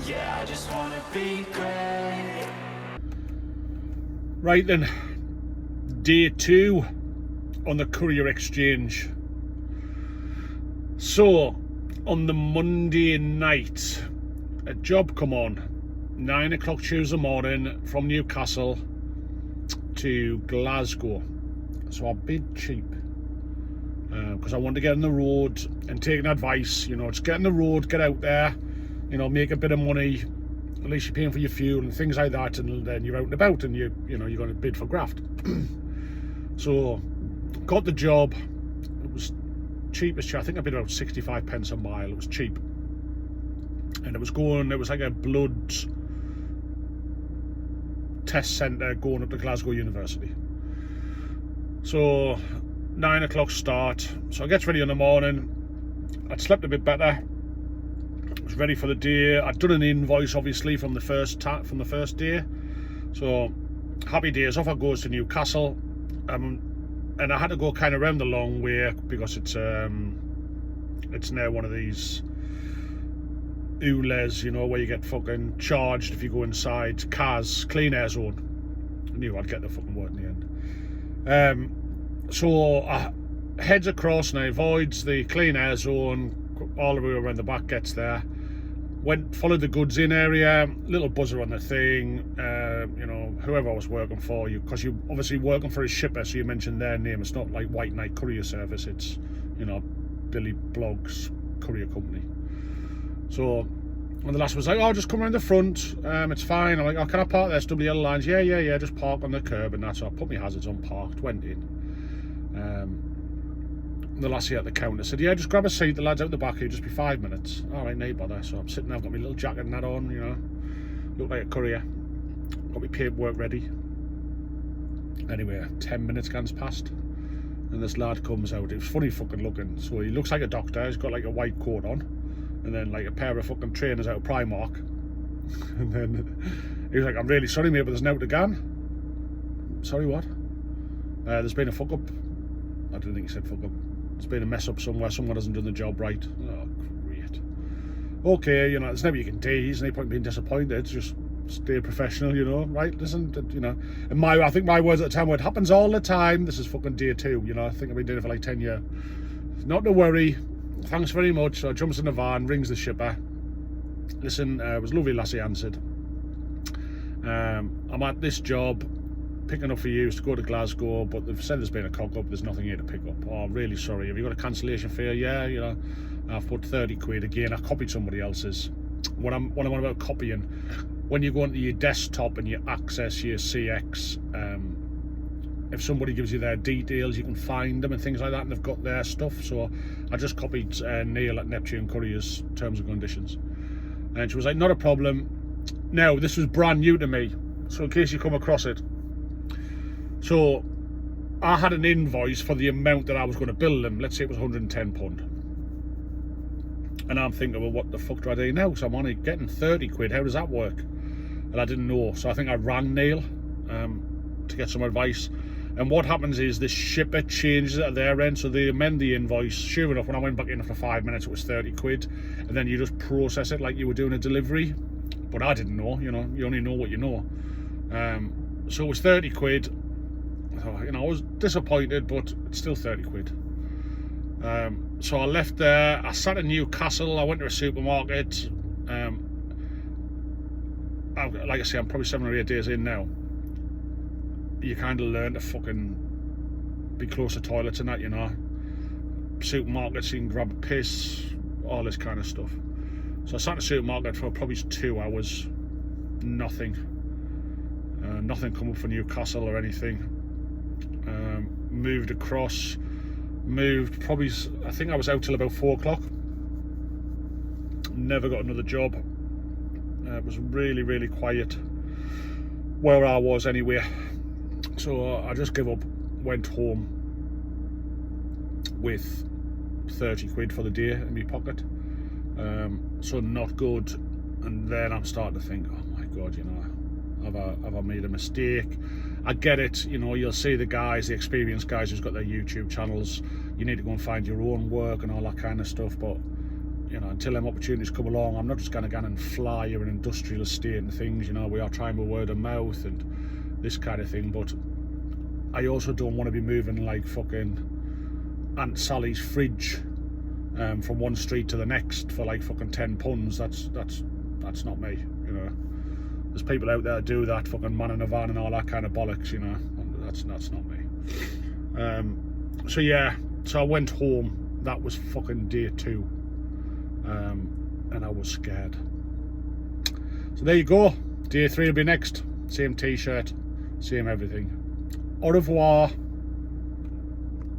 Yeah, I just wanna be great. Right then, day 2 on the Courier exchange. So, on the Monday night, a job come on, 9 o'clock Tuesday morning from Newcastle to Glasgow. So I bid cheap because I wanted to get on the road and take an advice, just get on the road, get out there, make a bit of money. At least you're paying for your fuel and things like that, and then you're out and about and you're going to bid for graft. So got the job. It was cheapest. I think I bid about 65 pence a mile. It was cheap, and it was like a blood test centre going up to Glasgow University. So 9 o'clock start. So I get ready in the morning. I'd slept a bit better. Was ready for the day. I'd done an invoice obviously from the first day. So happy days. Off I goes to Newcastle. And I had to go kind of around the long way because it's now one of these ULEZ, where you get fucking charged if you go inside cars, clean air zone. I knew I'd get the fucking word in the end. So I heads across and I avoids the clean air zone all the way around the back, gets there. Followed the goods in area, little buzzer on the thing, whoever I was working for, because you're obviously working for a shipper, so you mentioned their name. It's not like White Knight Courier Service, it's, Billy Blogg's courier company. So when the last was like, oh, just come around the front, it's fine. I'm like, oh, can I park there? SWL lines, yeah, just park on the curb and that. So I put my hazards on, parked, went in. The lassie at the counter said, yeah, just grab a seat, the lad's out the back, it'll just be 5 minutes. All right, no bother. So I'm sitting there, I've got my little jacket and that on, look like a courier. Got my paperwork ready. Anyway, 10 minutes goes past and this lad comes out. It was funny fucking looking. So he looks like a doctor, he's got like a white coat on and then like a pair of fucking trainers out of Primark. And then he was like, I'm really sorry mate, but there's an out again. Sorry, what? There's been a fuck up. I didn't think he said fuck up. There's been a mess up somewhere, someone hasn't done the job right. Oh, great. Okay, there's never you can do, there's no point being disappointed, just stay professional, right? Listen, and I think my words at the time were, it happens all the time, this is fucking day 2, I think I've been doing it for like 10 years. Not to worry, thanks very much. So I jumps in the van, rings the shipper. Listen, it was lovely lassie answered. I'm at this job, picking up for you to go to Glasgow, but they've said there's been a cock up, there's nothing here to pick up. Oh, I'm really sorry, have you got a cancellation fee? Yeah, I've put 30 quid. Again, I copied somebody else's. What I'm on about copying, when you go into your desktop and you access your CX, if somebody gives you their details, you can find them and things like that, and they've got their stuff. So I just copied Neil at Neptune Courier's terms and conditions, and she was like, not a problem. Now, this was brand new to me, so in case you come across it, so I had an invoice for the amount that I was going to bill them. Let's say it was £110. And I'm thinking, well, what the fuck do I do now? So I'm only getting 30 quid. How does that work? And I didn't know. So I think I rang Neil to get some advice. And what happens is this shipper changes it at their end. So they amend the invoice. Sure enough, when I went back in after 5 minutes, it was 30 quid. And then you just process it like you were doing a delivery. But I didn't know, you only know what you know. So it was 30 quid. I was disappointed, but it's still 30 quid. So I left there. I sat in Newcastle. I went to a supermarket. Like I say, I'm probably 7 or 8 days in now. You kind of learn to fucking be close to toilets and that, Supermarkets, you can grab a piss, all this kind of stuff. So I sat in the supermarket for probably 2 hours. Nothing. Nothing come up for Newcastle or anything. Moved across, probably, I think I was out till about 4 o'clock. Never got another job. It was really, really quiet where I was anyway. So I just gave up, went home with 30 quid for the day in my pocket. So not good. And then I'm starting to think, oh my God, have I made a mistake? I get it, you'll see the guys, the experienced guys who's got their YouTube channels, you need to go and find your own work and all that kind of stuff, but you know, until them opportunities come along, I'm not just going to go and fly or an industrial estate and things. You know, we are trying with word of mouth and this kind of thing, but I also don't want to be moving like fucking Aunt Sally's fridge from one street to the next for like fucking £10. That's not me, you know. There's people out there that do that, fucking man in a van and all that kind of bollocks, you know. That's not me. So yeah, so I went home. That was fucking day 2, and I was scared. So there you go. Day 3 will be next. Same t-shirt, same everything. Au revoir.